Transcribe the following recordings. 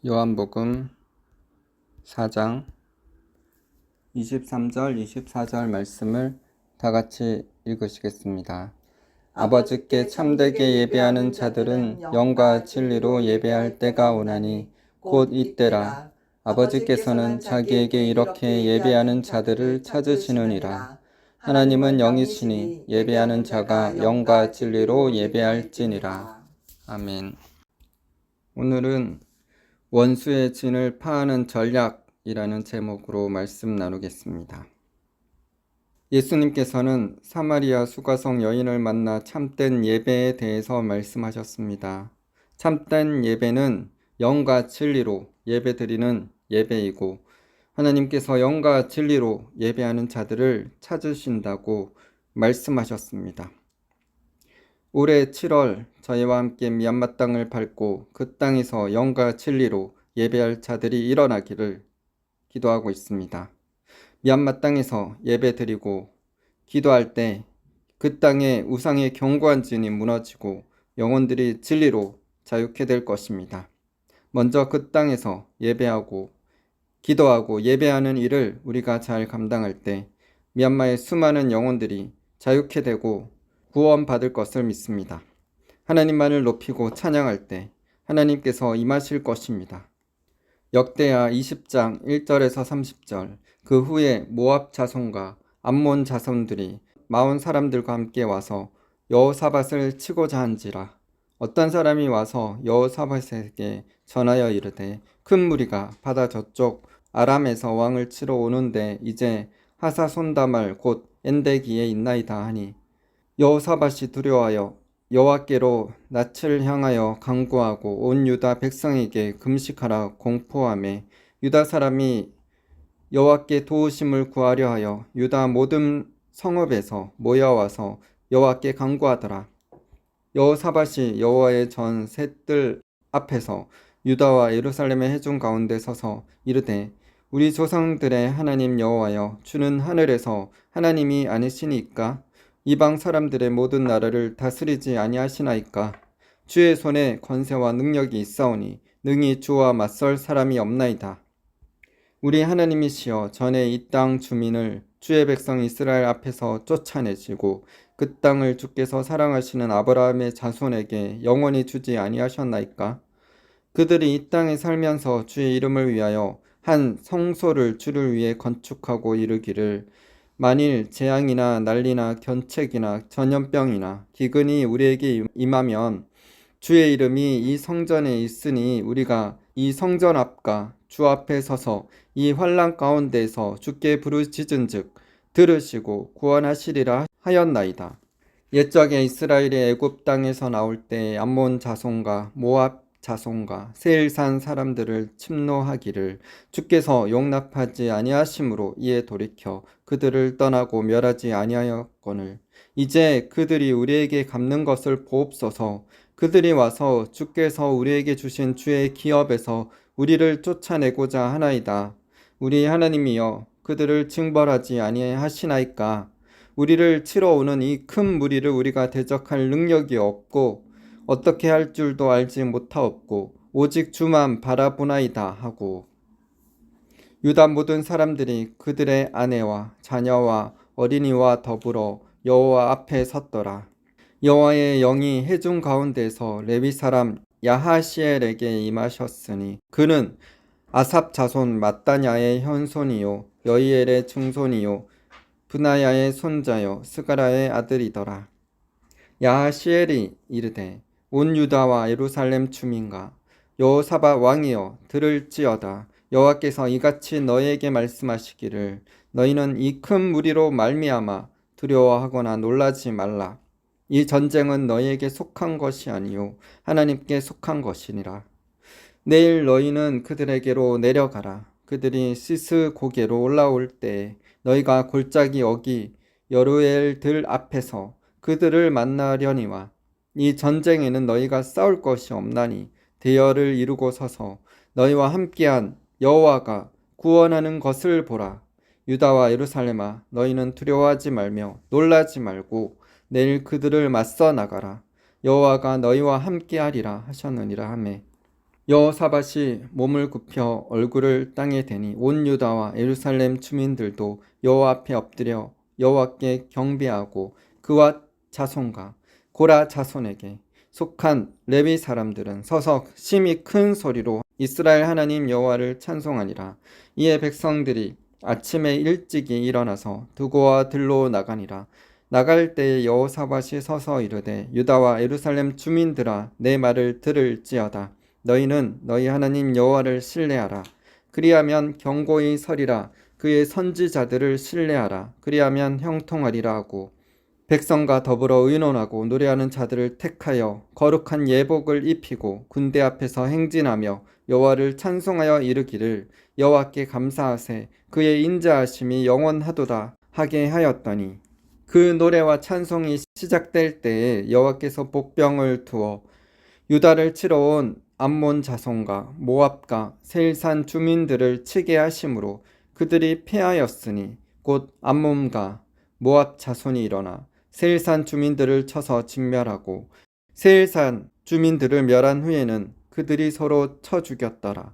요한복음 4장 23절 24절 말씀을 다 같이 읽으시겠습니다. 아버지께 참되게 예배하는 자들은 영과 진리로 예배할 때가 오나니 곧 이때라. 아버지께서는 자기에게 이렇게 예배하는 자들을 찾으시느니라. 하나님은 영이시니 예배하는 자가 영과 진리로 예배할지니라. 아멘. 오늘은 원수의 진을 파하는 전략이라는 제목으로 말씀 나누겠습니다. 예수님께서는 사마리아 수가성 여인을 만나 참된 예배에 대해서 말씀하셨습니다. 참된 예배는 영과 진리로 예배드리는 예배이고, 하나님께서 영과 진리로 예배하는 자들을 찾으신다고 말씀하셨습니다. 올해 7월 저희와 함께 미얀마 땅을 밟고 그 땅에서 영과 진리로 예배할 자들이 일어나기를 기도하고 있습니다. 미얀마 땅에서 예배드리고 기도할 때 그 땅의 우상의 견고한 진이 무너지고 영혼들이 진리로 자유케 될 것입니다. 먼저 그 땅에서 예배하고 기도하고 예배하는 일을 우리가 잘 감당할 때 미얀마의 수많은 영혼들이 자유케 되고 구원받을 것을 믿습니다. 하나님만을 높이고 찬양할 때 하나님께서 임하실 것입니다. 역대하 20장 1절에서 30절. 그 후에 모압 자손과 암몬 자손들이 마온 사람들과 함께 와서 여호사밧을 치고자 한지라. 어떤 사람이 와서 여호사밧에게 전하여 이르되, 큰 무리가 바다 저쪽 아람에서 왕을 치러 오는데 이제 하사손다말 곧 엔데기에 있나이다 하니, 여호사밧이 두려워하여 여호와께로 낯을 향하여 간구하고 온 유다 백성에게 금식하라 공포하며, 유다 사람이 여호와께 도우심을 구하려 하여 유다 모든 성읍에서 모여와서 여호와께 간구하더라. 여호사밧이 여호와의 전 셋들 앞에서 유다와 예루살렘의 회중 가운데 서서 이르되, 우리 조상들의 하나님 여호와여, 주는 하늘에서 하나님이 아니시니까 이방 사람들의 모든 나라를 다스리지 아니하시나이까? 주의 손에 권세와 능력이 있사오니 능히 주와 맞설 사람이 없나이다. 우리 하나님이시여, 전에 이 땅 주민을 주의 백성 이스라엘 앞에서 쫓아내시고 그 땅을 주께서 사랑하시는 아브라함의 자손에게 영원히 주지 아니하셨나이까? 그들이 이 땅에 살면서 주의 이름을 위하여 한 성소를 주를 위해 건축하고 이르기를, 만일 재앙이나 난리나 견책이나 전염병이나 기근이 우리에게 임하면 주의 이름이 이 성전에 있으니 우리가 이 성전 앞과 주 앞에 서서 이 환난 가운데에서 주께 부르짖은즉 들으시고 구원하시리라 하였나이다. 옛적에 이스라엘이 애굽 땅에서 나올 때 암몬 자손과 모압 자손과 세일산 사람들을 침노하기를 주께서 용납하지 아니하심으로 이에 돌이켜 그들을 떠나고 멸하지 아니하였거늘, 이제 그들이 우리에게 갚는 것을 보옵소서. 그들이 와서 주께서 우리에게 주신 주의 기업에서 우리를 쫓아내고자 하나이다. 우리 하나님이여, 그들을 징벌하지 아니하시나이까? 우리를 치러 오는 이 큰 무리를 우리가 대적할 능력이 없고 어떻게 할 줄도 알지 못하옵고 오직 주만 바라보나이다 하고, 유다 모든 사람들이 그들의 아내와 자녀와 어린이와 더불어 여호와 앞에 섰더라. 여호와의 영이 회중 가운데서 레위 사람 야하시엘에게 임하셨으니, 그는 아삽 자손 마따냐의 현손이요 여이엘의 증손이요 브나야의 손자요 스가라의 아들이더라. 야하시엘이 이르되, 온 유다와 예루살렘 주민과 여호사밧 왕이여 들을지어다. 여호와께서 이같이 너희에게 말씀하시기를, 너희는 이 큰 무리로 말미암아 두려워하거나 놀라지 말라. 이 전쟁은 너희에게 속한 것이 아니요 하나님께 속한 것이니라. 내일 너희는 그들에게로 내려가라. 그들이 시스 고개로 올라올 때 너희가 골짜기 어기 여루엘들 앞에서 그들을 만나려니와, 이 전쟁에는 너희가 싸울 것이 없나니 대열을 이루고 서서 너희와 함께한 여호와가 구원하는 것을 보라. 유다와 예루살렘아, 너희는 두려워하지 말며 놀라지 말고 내일 그들을 맞서 나가라. 여호와가 너희와 함께하리라 하셨느니라 하매, 여호사밧이 몸을 굽혀 얼굴을 땅에 대니 온 유다와 예루살렘 주민들도 여호와 앞에 엎드려 여호와께 경배하고 그와 자손과 고라 자손에게 속한 레위 사람들은 서서 심히 큰 소리로 이스라엘 하나님 여호와를 찬송하니라. 이에 백성들이 아침에 일찍이 일어나서 두고와 들로 나가니라. 나갈 때에 여호사밧이 서서 이르되 유다와 예루살렘 주민들아 내 말을 들을지어다. 너희는 너희 하나님 여호와를 신뢰하라. 그리하면 경고히 서리라. 그의 선지자들을 신뢰하라. 그리하면 형통하리라 하고 백성과 더불어 의논하고 노래하는 자들을 택하여 거룩한 예복을 입히고 군대 앞에서 행진하며 여호와를 찬송하여 이르기를 여호와께 감사하세 그의 인자하심이 영원하도다 하게 하였더니 그 노래와 찬송이 시작될 때에 여호와께서 복병을 두어 유다를 치러 온 암몬 자손과 모압과 세일산 주민들을 치게 하심으로 그들이 패하였으니 곧 암몬과 모압 자손이 일어나 세일산 주민들을 쳐서 진멸하고 세일산 주민들을 멸한 후에는 그들이 서로 쳐 죽였더라.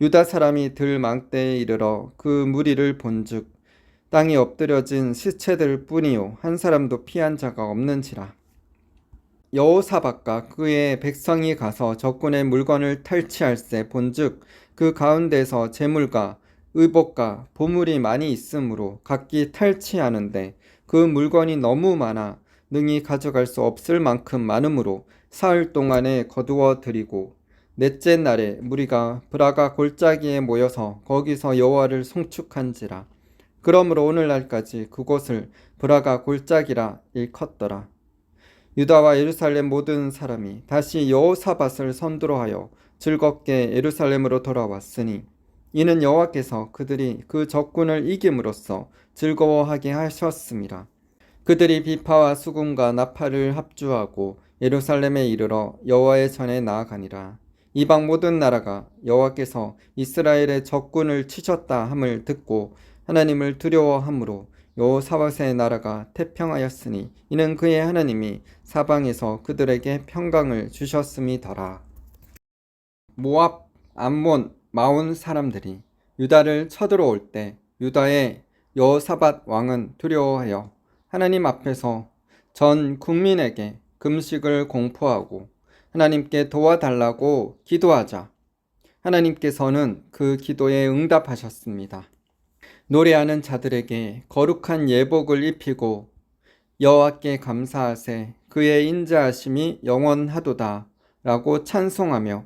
유다 사람이 들 망대에 이르러 그 무리를 본즉 땅에 엎드려진 시체들 뿐이요 한 사람도 피한 자가 없는지라. 여호사밧과 그의 백성이 가서 적군의 물건을 탈취할세 본즉 그 가운데서 재물과 의복과 보물이 많이 있으므로 각기 탈취하는데 그 물건이 너무 많아 능히 가져갈 수 없을 만큼 많으므로 사흘 동안에 거두어 드리고 넷째 날에 무리가 브라가 골짜기에 모여서 거기서 여호와를 송축한지라. 그러므로 오늘날까지 그곳을 브라가 골짜기라 일컫더라. 유다와 예루살렘 모든 사람이 다시 여호사밧을 선두로 하여 즐겁게 예루살렘으로 돌아왔으니 이는 여호와께서 그들이 그 적군을 이김으로써 즐거워하게 하셨습니다. 그들이 비파와 수금과 나팔을 합주하고 예루살렘에 이르러 여호와의 전에 나아가니라. 이방 모든 나라가 여호와께서 이스라엘의 적군을 치셨다 함을 듣고 하나님을 두려워함으로 여호사밧의 나라가 태평하였으니 이는 그의 하나님이 사방에서 그들에게 평강을 주셨음이더라. 모압, 암몬, 마온 사람들이 유다를 쳐들어올 때 유다의 여호사밧 왕은 두려워하여 하나님 앞에서 전 국민에게 금식을 공포하고 하나님께 도와달라고 기도하자 하나님께서는 그 기도에 응답하셨습니다. 노래하는 자들에게 거룩한 예복을 입히고 여호와께 감사하세 그의 인자하심이 영원하도다 라고 찬송하며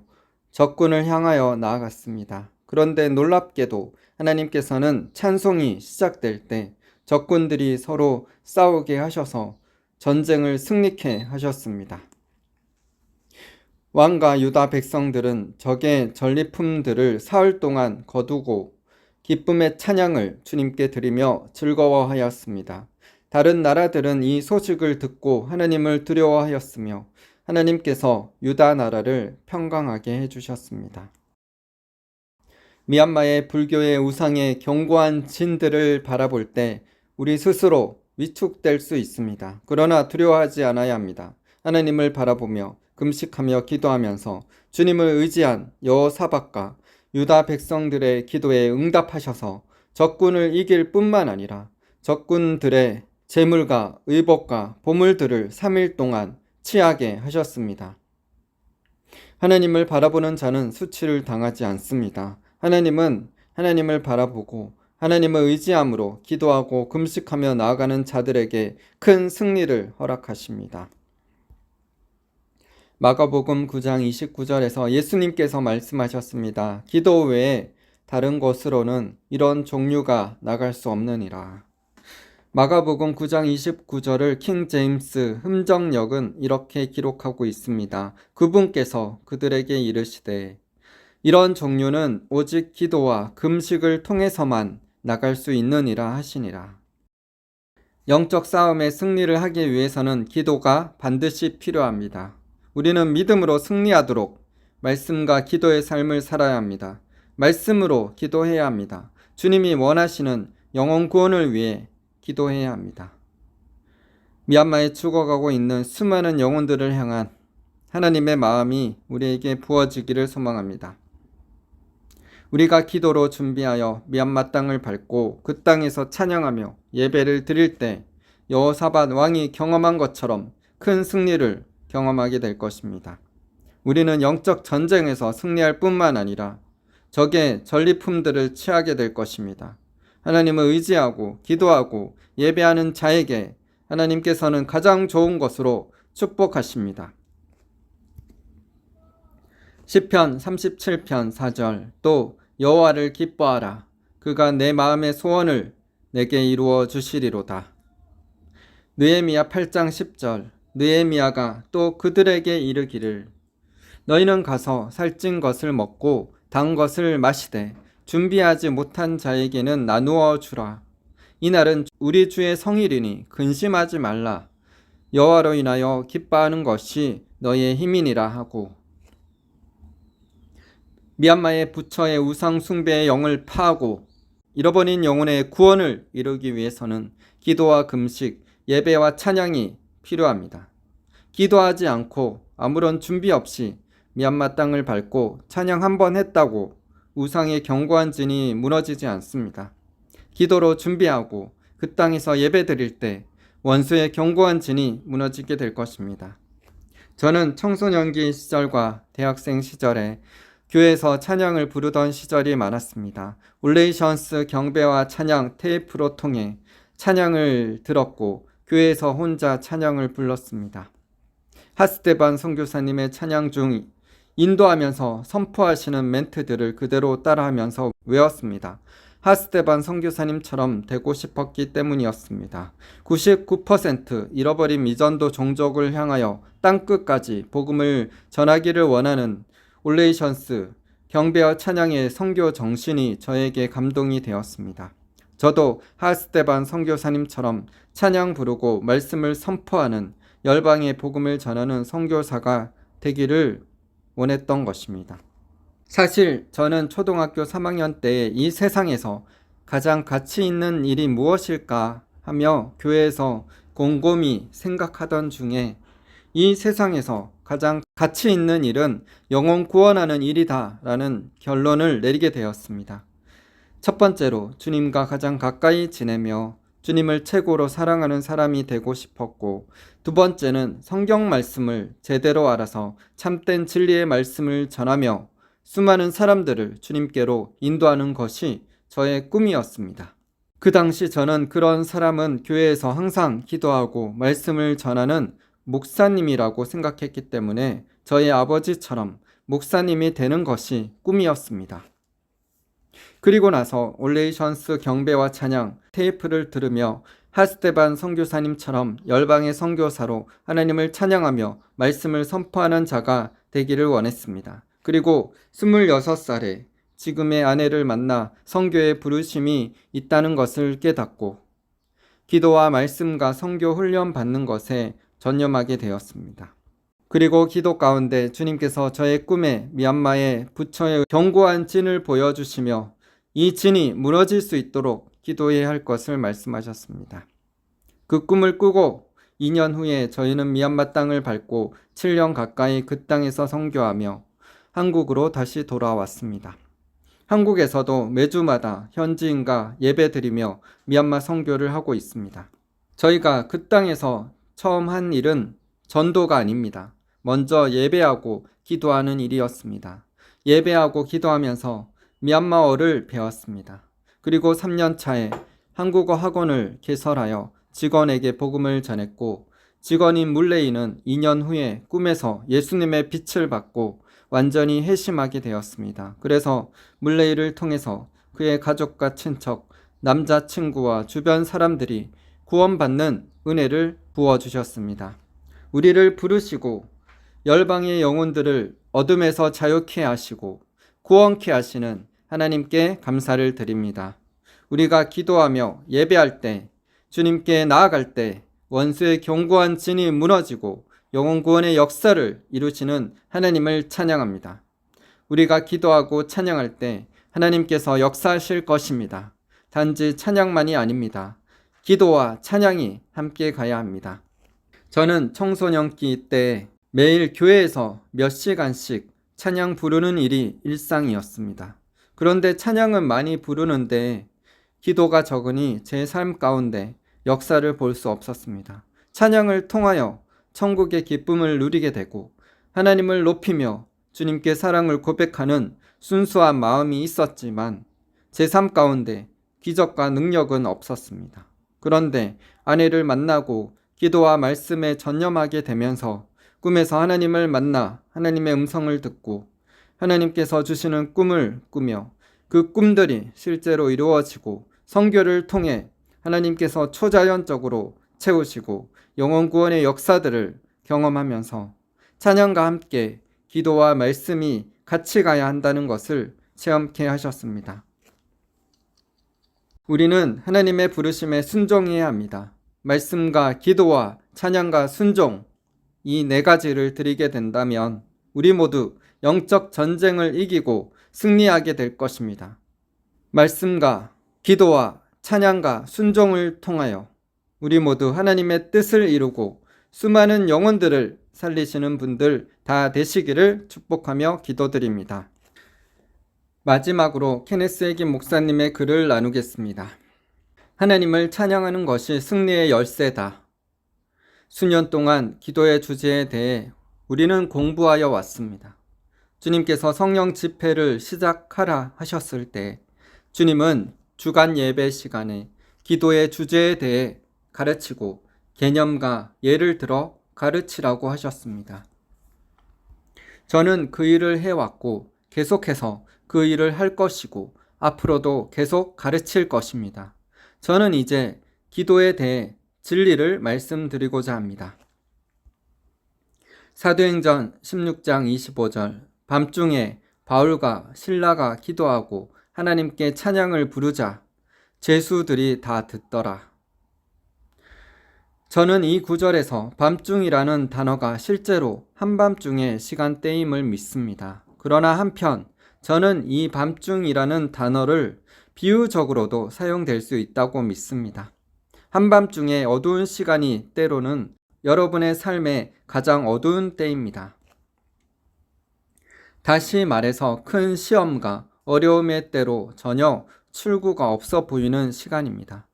적군을 향하여 나아갔습니다. 그런데 놀랍게도 하나님께서는 찬송이 시작될 때 적군들이 서로 싸우게 하셔서 전쟁을 승리케 하셨습니다. 왕과 유다 백성들은 적의 전리품들을 사흘 동안 거두고 기쁨의 찬양을 주님께 드리며 즐거워하였습니다. 다른 나라들은 이 소식을 듣고 하나님을 두려워하였으며 하나님께서 유다 나라를 평강하게 해주셨습니다. 미얀마의 불교의 우상의 견고한 진들을 바라볼 때 우리 스스로 위축될 수 있습니다. 그러나 두려워하지 않아야 합니다. 하나님을 바라보며 금식하며 기도하면서 주님을 의지한 여호사밧과 유다 백성들의 기도에 응답하셔서 적군을 이길 뿐만 아니라 적군들의 재물과 의복과 보물들을 3일 동안 취하게 하셨습니다. 하나님을 바라보는 자는 수치를 당하지 않습니다. 하나님은 하나님을 바라보고 하나님을 의지함으로 기도하고 금식하며 나아가는 자들에게 큰 승리를 허락하십니다. 마가복음 9장 29절에서 예수님께서 말씀하셨습니다. 기도 외에 다른 곳으로는 이런 종류가 나갈 수 없느니라. 마가복음 9장 29절을 킹 제임스 흠정역은 이렇게 기록하고 있습니다. 그분께서 그들에게 이르시되 이런 종류는 오직 기도와 금식을 통해서만 나갈 수 있느니라 하시니라. 영적 싸움의 승리를 하기 위해서는 기도가 반드시 필요합니다. 우리는 믿음으로 승리하도록 말씀과 기도의 삶을 살아야 합니다. 말씀으로 기도해야 합니다. 주님이 원하시는 영혼 구원을 위해 기도해야 합니다. 미얀마에 죽어가고 있는 수많은 영혼들을 향한 하나님의 마음이 우리에게 부어지기를 소망합니다. 우리가 기도로 준비하여 미얀마 땅을 밟고 그 땅에서 찬양하며 예배를 드릴 때 여호사밧 왕이 경험한 것처럼 큰 승리를 경험하게 될 것입니다. 우리는 영적 전쟁에서 승리할 뿐만 아니라 적의 전리품들을 취하게 될 것입니다. 하나님을 의지하고 기도하고 예배하는 자에게 하나님께서는 가장 좋은 것으로 축복하십니다. 시편 37편 4절 또 여호와를 기뻐하라. 그가 내 마음의 소원을 내게 이루어 주시리로다. 느헤미야 8장 10절 느헤미야가 또 그들에게 이르기를 너희는 가서 살찐 것을 먹고 단 것을 마시되 준비하지 못한 자에게는 나누어 주라. 이날은 우리 주의 성일이니 근심하지 말라. 여호와로 인하여 기뻐하는 것이 너희의 힘이니라 하고 미얀마의 부처의 우상 숭배의 영을 파하고 잃어버린 영혼의 구원을 이루기 위해서는 기도와 금식, 예배와 찬양이 필요합니다. 기도하지 않고 아무런 준비 없이 미얀마 땅을 밟고 찬양 한 번 했다고 우상의 견고한 진이 무너지지 않습니다. 기도로 준비하고 그 땅에서 예배 드릴 때 원수의 견고한 진이 무너지게 될 것입니다. 저는 청소년기 시절과 대학생 시절에 교회에서 찬양을 부르던 시절이 많았습니다. 올레이션스 경배와 찬양 테이프로 통해 찬양을 들었고 교회에서 혼자 찬양을 불렀습니다. 하스데반 선교사님의 찬양 중 인도하면서 선포하시는 멘트들을 그대로 따라하면서 외웠습니다. 하스데반 선교사님처럼 되고 싶었기 때문이었습니다. 99% 잃어버린 미전도 종족을 향하여 땅끝까지 복음을 전하기를 원하는 올레이션스 경배와 찬양의 선교 정신이 저에게 감동이 되었습니다. 저도 하스데반 선교사님처럼 찬양 부르고 말씀을 선포하는 열방의 복음을 전하는 선교사가 되기를 원했던 것입니다. 사실 저는 초등학교 3학년 때 이 세상에서 가장 가치 있는 일이 무엇일까 하며 교회에서 곰곰이 생각하던 중에 이 세상에서 가장 가치 있는 일은 영혼 구원하는 일이다 라는 결론을 내리게 되었습니다. 첫 번째로 주님과 가장 가까이 지내며 주님을 최고로 사랑하는 사람이 되고 싶었고, 두 번째는 성경 말씀을 제대로 알아서 참된 진리의 말씀을 전하며 수많은 사람들을 주님께로 인도하는 것이 저의 꿈이었습니다. 그 당시 저는 그런 사람은 교회에서 항상 기도하고 말씀을 전하는 목사님이라고 생각했기 때문에 저희 아버지처럼 목사님이 되는 것이 꿈이었습니다. 그리고 나서 올레이션스 경배와 찬양 테이프를 들으며 하스데반 선교사님처럼 열방의 선교사로 하나님을 찬양하며 말씀을 선포하는 자가 되기를 원했습니다. 그리고 26살에 지금의 아내를 만나 선교의 부르심이 있다는 것을 깨닫고 기도와 말씀과 선교 훈련 받는 것에 전념하게 되었습니다. 그리고 기도 가운데 주님께서 저의 꿈에 미얀마의 부처의 견고한 진을 보여주시며 이 진이 무너질 수 있도록 기도해야 할 것을 말씀하셨습니다. 그 꿈을 꾸고 2년 후에 저희는 미얀마 땅을 밟고 7년 가까이 그 땅에서 선교하며 한국으로 다시 돌아왔습니다. 한국에서도 매주마다 현지인과 예배드리며 미얀마 선교를 하고 있습니다. 저희가 그 땅에서 처음 한 일은 전도가 아닙니다. 먼저 예배하고 기도하는 일이었습니다. 예배하고 기도하면서 미얀마어를 배웠습니다. 그리고 3년 차에 한국어 학원을 개설하여 직원에게 복음을 전했고, 직원인 물레이는 2년 후에 꿈에서 예수님의 빛을 받고 완전히 회심하게 되었습니다. 그래서 물레이를 통해서 그의 가족과 친척, 남자친구와 주변 사람들이 구원받는 은혜를 부어주셨습니다. 우리를 부르시고 열방의 영혼들을 어둠에서 자유케 하시고 구원케 하시는 하나님께 감사를 드립니다. 우리가 기도하며 예배할 때, 주님께 나아갈 때 원수의 견고한 진이 무너지고 영혼 구원의 역사를 이루시는 하나님을 찬양합니다. 우리가 기도하고 찬양할 때 하나님께서 역사하실 것입니다. 단지 찬양만이 아닙니다. 기도와 찬양이 함께 가야 합니다. 저는 청소년기 때 매일 교회에서 몇 시간씩 찬양 부르는 일이 일상이었습니다. 그런데 찬양은 많이 부르는데 기도가 적으니 제 삶 가운데 역사를 볼 수 없었습니다. 찬양을 통하여 천국의 기쁨을 누리게 되고 하나님을 높이며 주님께 사랑을 고백하는 순수한 마음이 있었지만 제 삶 가운데 기적과 능력은 없었습니다. 그런데 아내를 만나고 기도와 말씀에 전념하게 되면서 꿈에서 하나님을 만나 하나님의 음성을 듣고 하나님께서 주시는 꿈을 꾸며 그 꿈들이 실제로 이루어지고 선교를 통해 하나님께서 초자연적으로 채우시고 영혼 구원의 역사들을 경험하면서 찬양과 함께 기도와 말씀이 같이 가야 한다는 것을 체험케 하셨습니다. 우리는 하나님의 부르심에 순종해야 합니다. 말씀과 기도와 찬양과 순종, 이 네 가지를 드리게 된다면 우리 모두 영적 전쟁을 이기고 승리하게 될 것입니다. 말씀과 기도와 찬양과 순종을 통하여 우리 모두 하나님의 뜻을 이루고 수많은 영혼들을 살리시는 분들 다 되시기를 축복하며 기도드립니다. 마지막으로 케네스 해긴 목사님의 글을 나누겠습니다. 하나님을 찬양하는 것이 승리의 열쇠다. 수년 동안 기도의 주제에 대해 우리는 공부하여 왔습니다. 주님께서 성령 집회를 시작하라 하셨을 때 주님은 주간 예배 시간에 기도의 주제에 대해 가르치고 개념과 예를 들어 가르치라고 하셨습니다. 저는 그 일을 해왔고 계속해서 그 일을 할 것이고 앞으로도 계속 가르칠 것입니다. 저는 이제 기도에 대해 진리를 말씀드리고자 합니다. 사도행전 16장 25절 밤중에 바울과 실라가 기도하고 하나님께 찬양을 부르자 제수들이 다 듣더라. 저는 이 구절에서 밤중이라는 단어가 실제로 한밤중의 시간대임을 믿습니다. 그러나 한편 저는 이 밤중이라는 단어를 비유적으로도 사용될 수 있다고 믿습니다. 한밤중에 어두운 시간이 때로는 여러분의 삶의 가장 어두운 때입니다. 다시 말해서 큰 시험과 어려움의 때로 전혀 출구가 없어 보이는 시간입니다.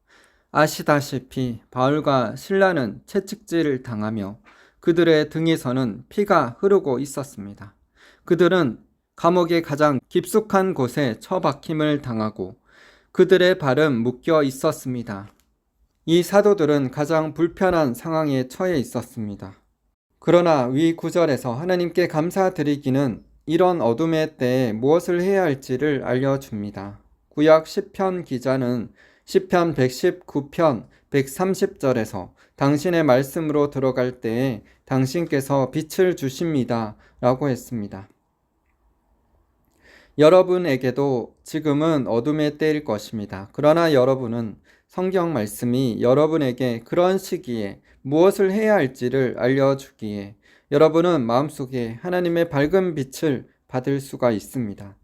아시다시피 바울과 실라는 채찍질을 당하며 그들의 등에서는 피가 흐르고 있었습니다. 그들은 감옥의 가장 깊숙한 곳에 처박힘을 당하고 그들의 발은 묶여 있었습니다. 이 사도들은 가장 불편한 상황에 처해 있었습니다. 그러나 위 구절에서 하나님께 감사드리기는 이런 어둠의 때에 무엇을 해야 할지를 알려줍니다. 구약 시편 기자는 시편 119편 130절에서 당신의 말씀으로 들어갈 때에 당신께서 빛을 주십니다 라고 했습니다. 여러분에게도 지금은 어둠의 때일 것입니다. 그러나 여러분은 성경 말씀이 여러분에게 그런 시기에 무엇을 해야 할지를 알려주기에 여러분은 마음속에 하나님의 밝은 빛을 받을 수가 있습니다.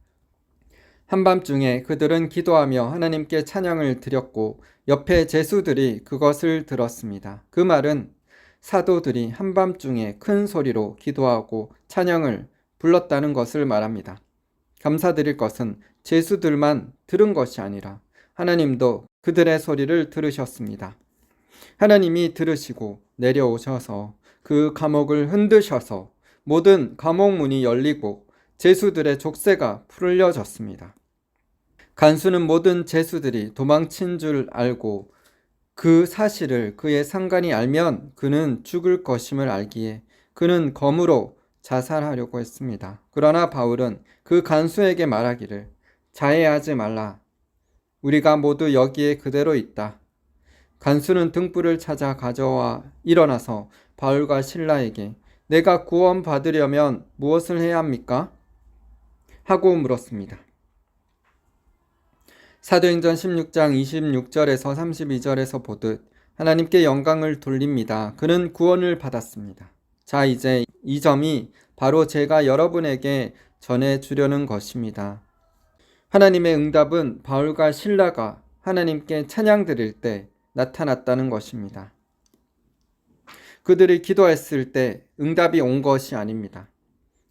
한밤중에 그들은 기도하며 하나님께 찬양을 드렸고 옆에 제수들이 그것을 들었습니다. 그 말은 사도들이 한밤중에 큰 소리로 기도하고 찬양을 불렀다는 것을 말합니다. 감사드릴 것은 제수들만 들은 것이 아니라 하나님도 그들의 소리를 들으셨습니다. 하나님이 들으시고 내려오셔서 그 감옥을 흔드셔서 모든 감옥 문이 열리고 제수들의 족쇄가 풀려졌습니다. 간수는 모든 제수들이 도망친 줄 알고 그 사실을 그의 상관이 알면 그는 죽을 것임을 알기에 그는 검으로 자살하려고 했습니다. 그러나 바울은 그 간수에게 말하기를 자해하지 말라. 우리가 모두 여기에 그대로 있다. 간수는 등불을 찾아 가져와 일어나서 바울과 실라에게 내가 구원받으려면 무엇을 해야 합니까? 하고 물었습니다. 사도행전 16장 26절에서 32절에서 보듯 하나님께 영광을 돌립니다. 그는 구원을 받았습니다. 자, 이제 이 점이 바로 제가 여러분에게 전해주려는 것입니다. 하나님의 응답은 바울과 실라가 하나님께 찬양 드릴 때 나타났다는 것입니다. 그들이 기도했을 때 응답이 온 것이 아닙니다.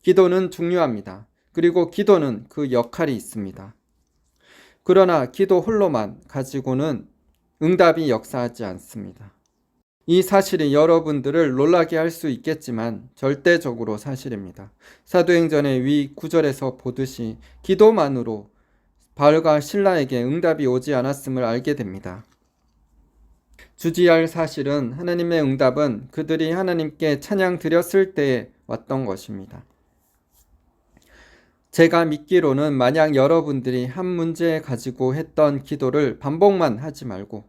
기도는 중요합니다. 그리고 기도는 그 역할이 있습니다. 그러나 기도 홀로만 가지고는 응답이 역사하지 않습니다. 이 사실이 여러분들을 놀라게 할 수 있겠지만 절대적으로 사실입니다. 사도행전의 위 9절에서 보듯이 기도만으로 바울과 실라에게 응답이 오지 않았음을 알게 됩니다. 주지할 사실은 하나님의 응답은 그들이 하나님께 찬양 드렸을 때에 왔던 것입니다. 제가 믿기로는 만약 여러분들이 한 문제 가지고 했던 기도를 반복만 하지 말고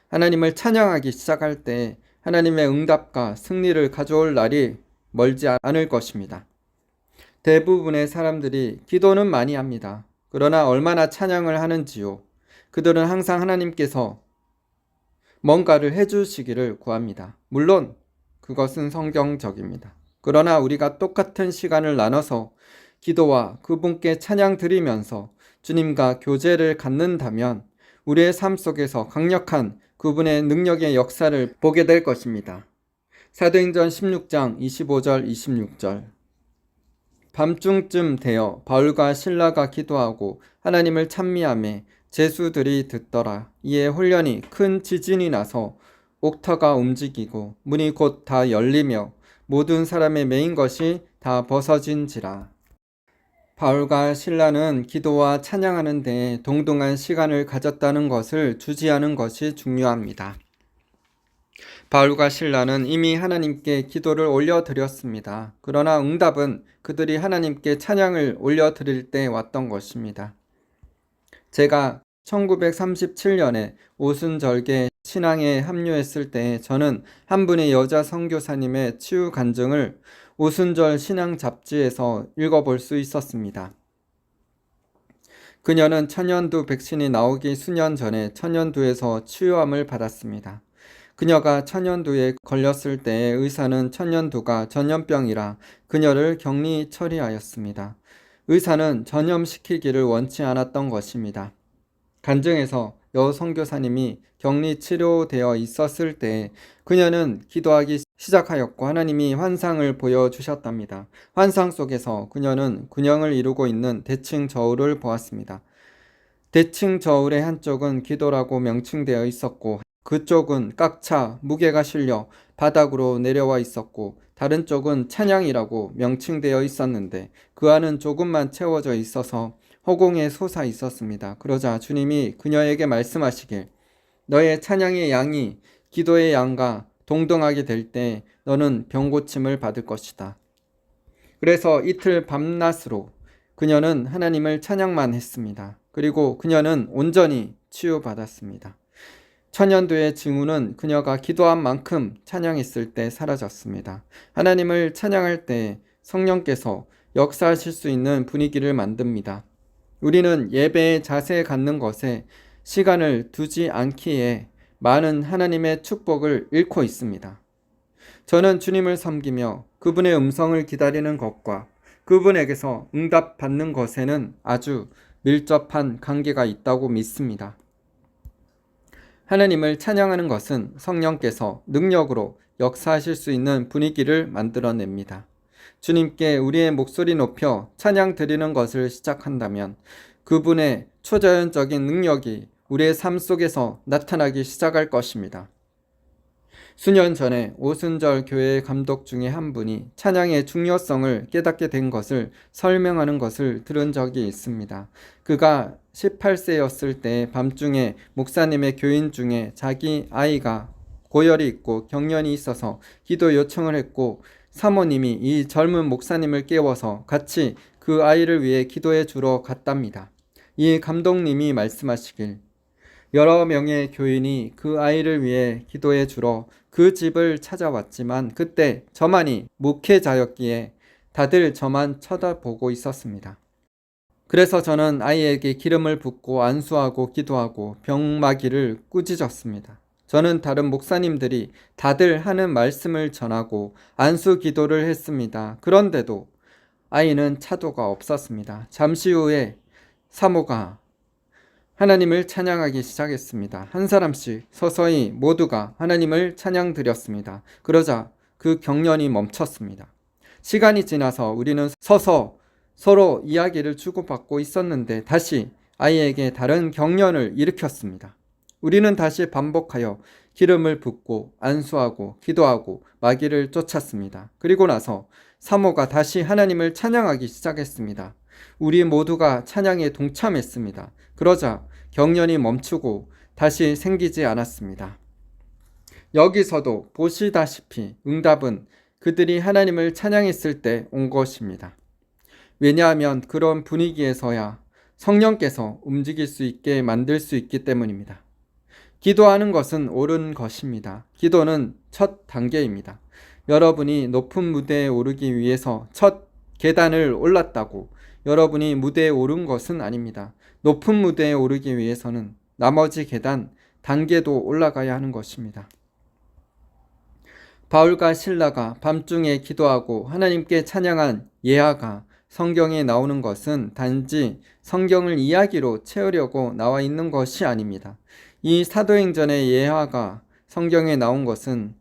하나님을 찬양하기 시작할 때 하나님의 응답과 승리를 가져올 날이 멀지 않을 것입니다. 대부분의 사람들이 기도는 많이 합니다. 그러나 얼마나 찬양을 하는지요. 그들은 항상 하나님께서 뭔가를 해주시기를 구합니다. 물론 그것은 성경적입니다. 그러나 우리가 똑같은 시간을 나눠서 기도와 그분께 찬양 드리면서 주님과 교제를 갖는다면 우리의 삶 속에서 강력한 그분의 능력의 역사를 보게 될 것입니다. 사도행전 16장 25절 26절 밤중쯤 되어 바울과 실라가 기도하고 하나님을 찬미하매 제수들이 듣더라. 이에 홀련히 큰 지진이 나서 옥터가 움직이고 문이 곧 다 열리며 모든 사람의 매인 것이 다 벗어진지라. 바울과 실라는 기도와 찬양하는 데 동등한 시간을 가졌다는 것을 주지하는 것이 중요합니다. 바울과 실라는 이미 하나님께 기도를 올려드렸습니다. 그러나 응답은 그들이 하나님께 찬양을 올려드릴 때 왔던 것입니다. 제가 1937년에 오순절개 신앙에 합류했을 때 저는 한 분의 여자 선교사님의 치유 간증을 오순절 신앙 잡지에서 읽어볼 수 있었습니다. 그녀는 천연두 백신이 나오기 수년 전에 천연두에서 치유함을 받았습니다. 그녀가 천연두에 걸렸을 때 의사는 천연두가 전염병이라 그녀를 격리 처리하였습니다. 의사는 전염시키기를 원치 않았던 것입니다. 간증에서 여 선교사님이 격리 치료되어 있었을 때 그녀는 기도하기 시작하였고 하나님이 환상을 보여주셨답니다. 환상 속에서 그녀는 균형을 이루고 있는 대칭 저울을 보았습니다. 대칭 저울의 한쪽은 기도라고 명칭되어 있었고 그쪽은 꽉차 무게가 실려 바닥으로 내려와 있었고 다른 쪽은 찬양이라고 명칭되어 있었는데 그 안은 조금만 채워져 있어서 허공에 솟아 있었습니다. 그러자 주님이 그녀에게 말씀하시길 너의 찬양의 양이 기도의 양과 동등하게 될 때 너는 병고침을 받을 것이다. 그래서 이틀 밤낮으로 그녀는 하나님을 찬양만 했습니다. 그리고 그녀는 온전히 치유받았습니다. 천연두의 징후는 그녀가 기도한 만큼 찬양했을 때 사라졌습니다. 하나님을 찬양할 때 성령께서 역사하실 수 있는 분위기를 만듭니다. 우리는 예배의 자세에 갖는 것에 시간을 두지 않기에 많은 하나님의 축복을 잃고 있습니다. 저는 주님을 섬기며 그분의 음성을 기다리는 것과 그분에게서 응답받는 것에는 아주 밀접한 관계가 있다고 믿습니다. 하나님을 찬양하는 것은 성령께서 능력으로 역사하실 수 있는 분위기를 만들어냅니다. 주님께 우리의 목소리 높여 찬양 드리는 것을 시작한다면 그분의 초자연적인 능력이 우리의 삶 속에서 나타나기 시작할 것입니다. 수년 전에 오순절 교회 감독 중에 한 분이 찬양의 중요성을 깨닫게 된 것을 설명하는 것을 들은 적이 있습니다. 그가 18세였을 때 밤중에 목사님의 교인 중에 자기 아이가 고열이 있고 경련이 있어서 기도 요청을 했고 사모님이 이 젊은 목사님을 깨워서 같이 그 아이를 위해 기도해 주러 갔답니다. 이 감독님이 말씀하시길 여러 명의 교인이 그 아이를 위해 기도해 주러 그 집을 찾아왔지만 그때 저만이 목회자였기에 다들 저만 쳐다보고 있었습니다. 그래서 저는 아이에게 기름을 붓고 안수하고 기도하고 병마귀를 꾸짖었습니다. 저는 다른 목사님들이 다들 하는 말씀을 전하고 안수 기도를 했습니다. 그런데도 아이는 차도가 없었습니다. 잠시 후에 사모가 하나님을 찬양하기 시작했습니다. 한 사람씩 서서히 모두가 하나님을 찬양 드렸습니다. 그러자 그 경련이 멈췄습니다. 시간이 지나서 우리는 서서 서로 이야기를 주고받고 있었는데 다시 아이에게 다른 경련을 일으켰습니다. 우리는 다시 반복하여 기름을 붓고 안수하고 기도하고 마귀를 쫓았습니다. 그리고 나서 사모가 다시 하나님을 찬양하기 시작했습니다. 우리 모두가 찬양에 동참했습니다. 그러자 경련이 멈추고 다시 생기지 않았습니다. 여기서도 보시다시피 응답은 그들이 하나님을 찬양했을 때 온 것입니다. 왜냐하면 그런 분위기에서야 성령께서 움직일 수 있게 만들 수 있기 때문입니다. 기도하는 것은 옳은 것입니다. 기도는 첫 단계입니다. 여러분이 높은 무대에 오르기 위해서 첫 계단을 올랐다고 여러분이 무대에 오른 것은 아닙니다. 높은 무대에 오르기 위해서는 나머지 계단, 단계도 올라가야 하는 것입니다. 바울과 실라가 밤중에 기도하고 하나님께 찬양한 예화가 성경에 나오는 것은 단지 성경을 이야기로 채우려고 나와 있는 것이 아닙니다. 이 사도행전의 예화가 성경에 나온 것은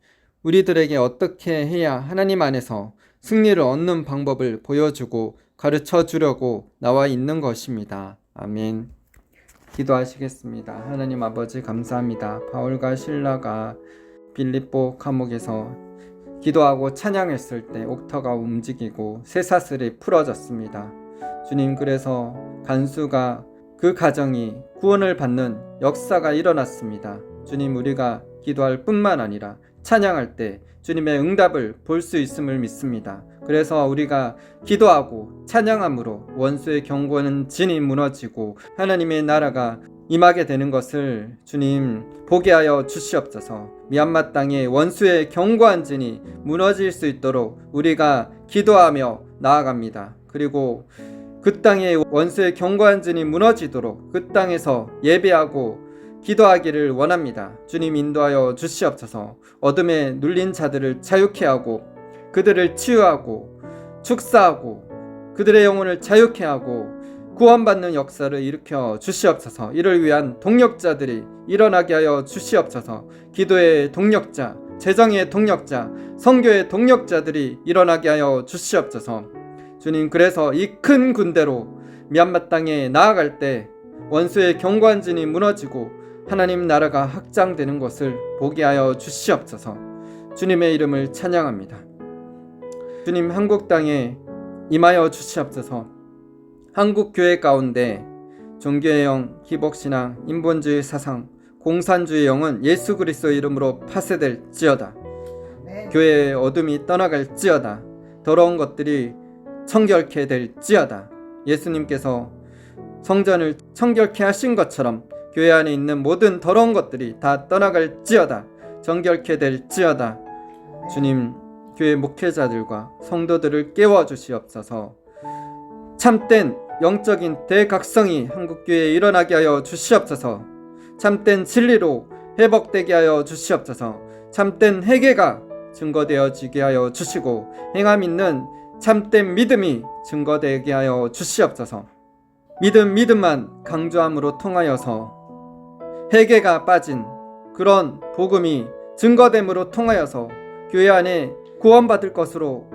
우리들에게 어떻게 해야 하나님 안에서 승리를 얻는 방법을 보여주고 가르쳐 주려고 나와 있는 것입니다. 아멘. 기도하시겠습니다. 하나님 아버지 감사합니다. 바울과 실라가 빌립보 감옥에서 기도하고 찬양했을 때 옥터가 움직이고 쇠사슬이 풀어졌습니다. 주님, 그래서 간수가 그 가정이 구원을 받는 역사가 일어났습니다. 주님, 우리가 기도할 뿐만 아니라 찬양할 때 주님의 응답을 볼 수 있음을 믿습니다. 그래서 우리가 기도하고 찬양함으로 원수의 경고는 진이 무너지고 하나님의 나라가 임하게 되는 것을 주님 보게 하여 주시옵소서. 미얀마 땅에 원수의 견고한 진이 무너질 수 있도록 우리가 기도하며 나아갑니다. 그리고 그 땅에 원수의 견고한 진이 무너지도록 그 땅에서 예배하고 기도하기를 원합니다. 주님 인도하여 주시옵소서. 어둠에 눌린 자들을 자유케 하고 그들을 치유하고 축사하고 그들의 영혼을 자유케 하고 구원받는 역사를 일으켜 주시옵소서. 이를 위한 동력자들이 일어나게 하여 주시옵소서. 기도의 동력자, 재정의 동력자, 선교의 동력자들이 일어나게 하여 주시옵소서. 주님, 그래서 이 큰 군대로 미얀마 땅에 나아갈 때 원수의 견고한 진이 무너지고 하나님 나라가 확장되는 것을 보게 하여 주시옵소서. 주님의 이름을 찬양합니다. 주님, 한국 땅에 임하여 주시옵소서. 한국 교회 가운데 종교의 영, 기복신앙, 인본주의 사상, 공산주의 영은 예수 그리스도 이름으로 파쇄될지어다. 교회의 어둠이 떠나갈지어다. 더러운 것들이 청결케 될지어다. 예수님께서 성전을 청결케 하신 것처럼 교회 안에 있는 모든 더러운 것들이 다 떠나갈지어다. 정결케 될지어다. 주님, 교회 목회자들과 성도들을 깨워주시옵소서. 참된 영적인 대각성이 한국교회에 일어나게 하여 주시옵소서. 참된 진리로 회복되게 하여 주시옵소서. 참된 회개가 증거되어지게 하여 주시고 행함 있는 참된 믿음이 증거되게 하여 주시옵소서. 믿음만 강조함으로 통하여서 회개가 빠진 그런 복음이 증거됨으로 통하여서 교회 안에 구원받을 것으로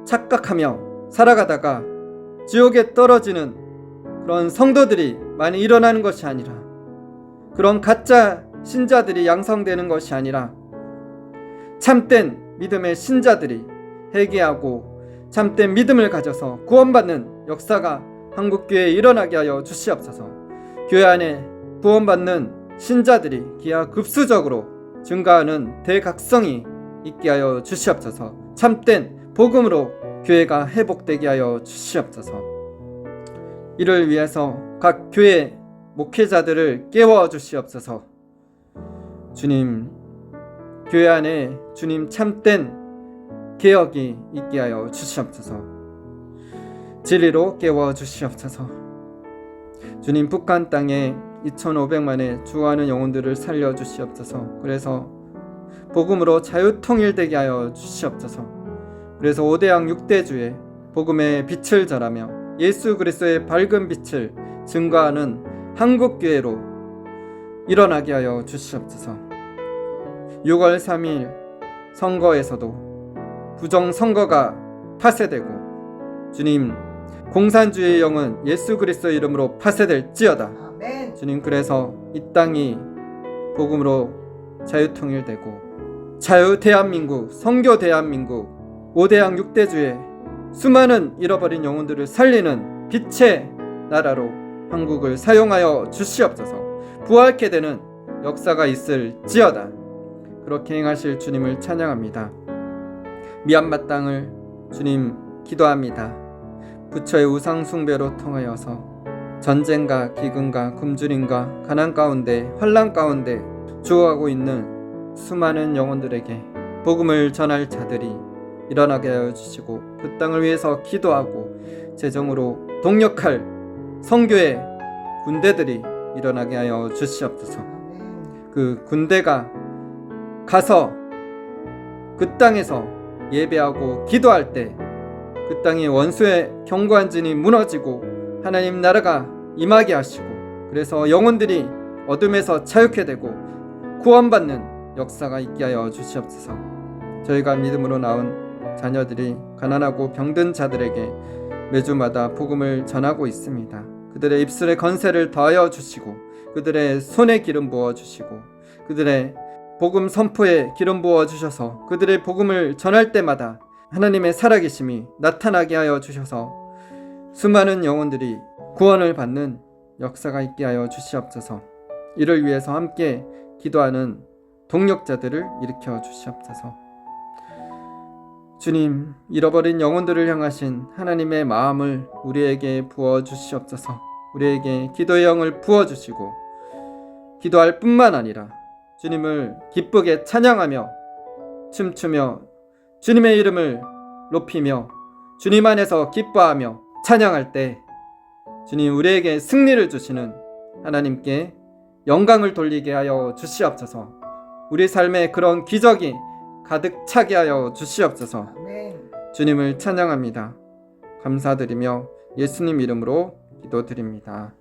착각하며 살아가다가 지옥에 떨어지는 그런 성도들이 많이 일어나는 것이 아니라, 그런 가짜 신자들이 양성되는 것이 아니라 참된 믿음의 신자들이 회개하고 참된 믿음을 가져서 구원받는 역사가 한국교회에 일어나게 하여 주시옵소서. 교회 안에 구원받는 신자들이 기하급수적으로 증가하는 대각성이 있게 하여 주시옵소서. 참된 복음으로 교회가 회복되게 하여 주시옵소서. 이를 위해서 각 교회 목회자들을 깨워 주시옵소서. 주님, 교회 안에 주님 참된 개혁이 있게 하여 주시옵소서. 진리로 깨워 주시옵소서. 주님, 북한 땅에 2,500만의 주어하는 영혼들을 살려 주시옵소서. 그래서 복음으로 자유통일되게 하여 주시옵소서. 그래서 5대양 6대주의 복음의 빛을 전하며 예수 그리스도의 밝은 빛을 증거하는 한국교회로 일어나게 하여 주시옵소서. 6월 3일 선거에서도 부정선거가 파쇄되고 주님 공산주의의 영은 예수 그리스도의 이름으로 파쇄될지어다. 아멘. 주님 그래서 이 땅이 복음으로 자유통일되고 자유 대한민국, 선교 대한민국, 5대양 6대주의 수많은 잃어버린 영혼들을 살리는 빛의 나라로 한국을 사용하여 주시옵소서. 부활케 되는 역사가 있을지어다. 그렇게 행하실 주님을 찬양합니다. 미얀마 땅을 주님 기도합니다. 부처의 우상 숭배로 통하여서 전쟁과 기근과 굶주림과 가난 가운데 환난 가운데 죽어가고 있는 수많은 영혼들에게 복음을 전할 자들이 일어나게 하여 주시고 그 땅을 위해서 기도하고 재정으로 동력할 선교의 군대들이 일어나게 하여 주시옵소서. 그 군대가 가서 그 땅에서 예배하고 기도할 때 그 땅의 원수의 견고한 진이 무너지고 하나님 나라가 임하게 하시고 그래서 영혼들이 어둠에서 자유케 되고 구원받는 역사가 있게 하여 주시옵소서. 저희가 믿음으로 낳은 자녀들이 가난하고 병든 자들에게 매주마다 복음을 전하고 있습니다. 그들의 입술에 건세를 더하여 주시고 그들의 손에 기름 부어 주시고 그들의 복음 선포에 기름 부어 주셔서 그들의 복음을 전할 때마다 하나님의 살아계심이 나타나게 하여 주셔서 수많은 영혼들이 구원을 받는 역사가 있게 하여 주시옵소서. 이를 위해서 함께 기도하는 동력자들을 일으켜 주시옵소서. 주님, 잃어버린 영혼들을 향하신 하나님의 마음을 우리에게 부어 주시옵소서. 우리에게 기도의 영을 부어 주시고 기도할 뿐만 아니라 주님을 기쁘게 찬양하며 춤추며 주님의 이름을 높이며 주님 안에서 기뻐하며 찬양할 때 주님 우리에게 승리를 주시는 하나님께 영광을 돌리게 하여 주시옵소서. 우리 삶에 그런 기적이 가득 차게 하여 주시옵소서. 아멘. 주님을 찬양합니다. 감사드리며 예수님 이름으로 기도드립니다.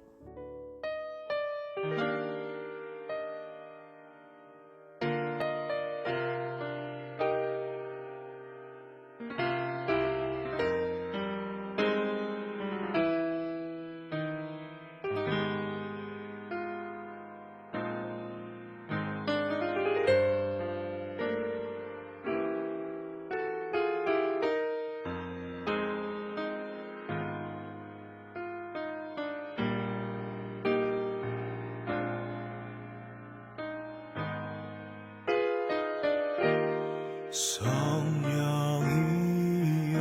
성령이여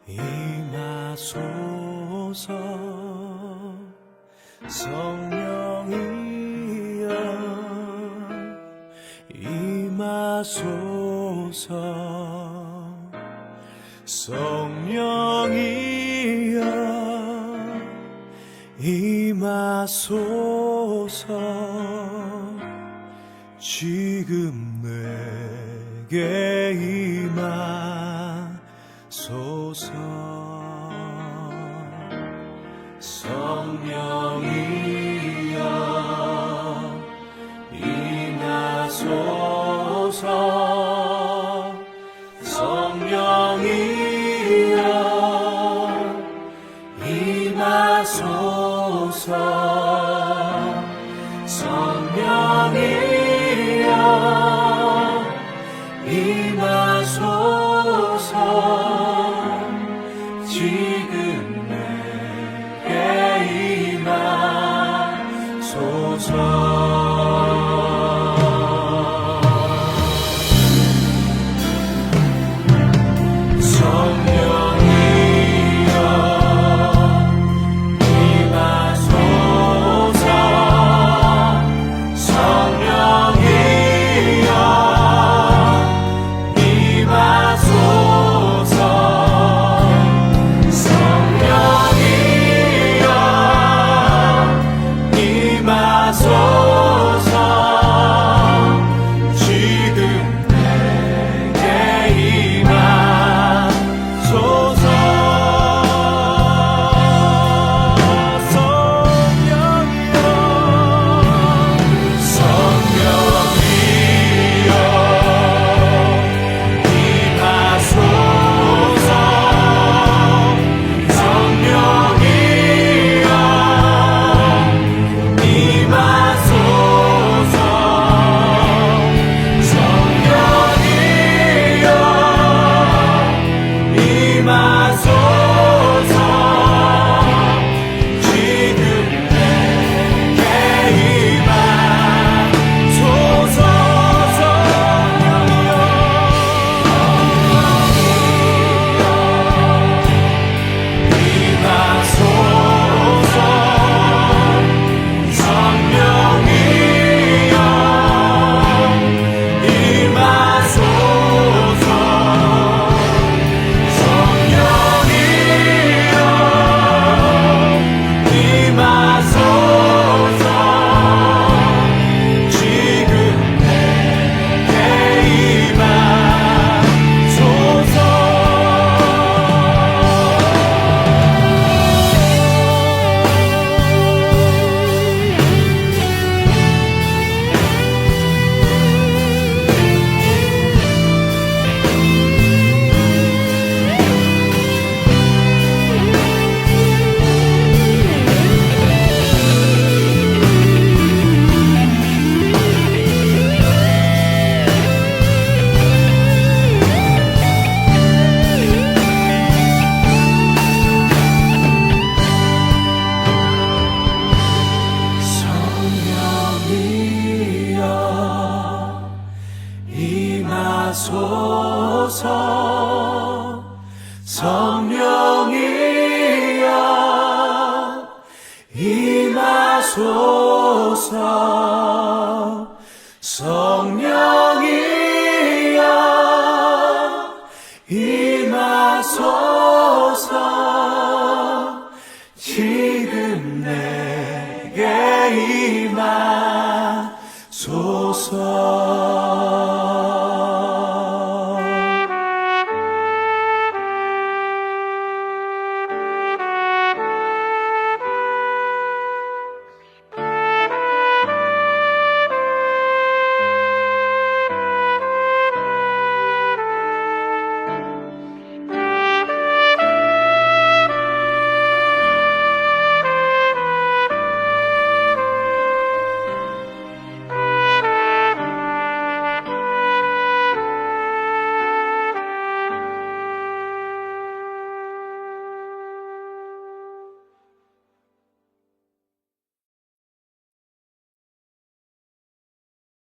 임하소서. 성령이여 임하소서. 성령이여 임하소서. 지금 내게 임하소서. 성령이여 임하소서. 성령이여 임하소서. 성령이여 임하소서. 지금 내게 임하소서. So 임하소서. 성령이여 임하소서. 지금 내게 임하소서.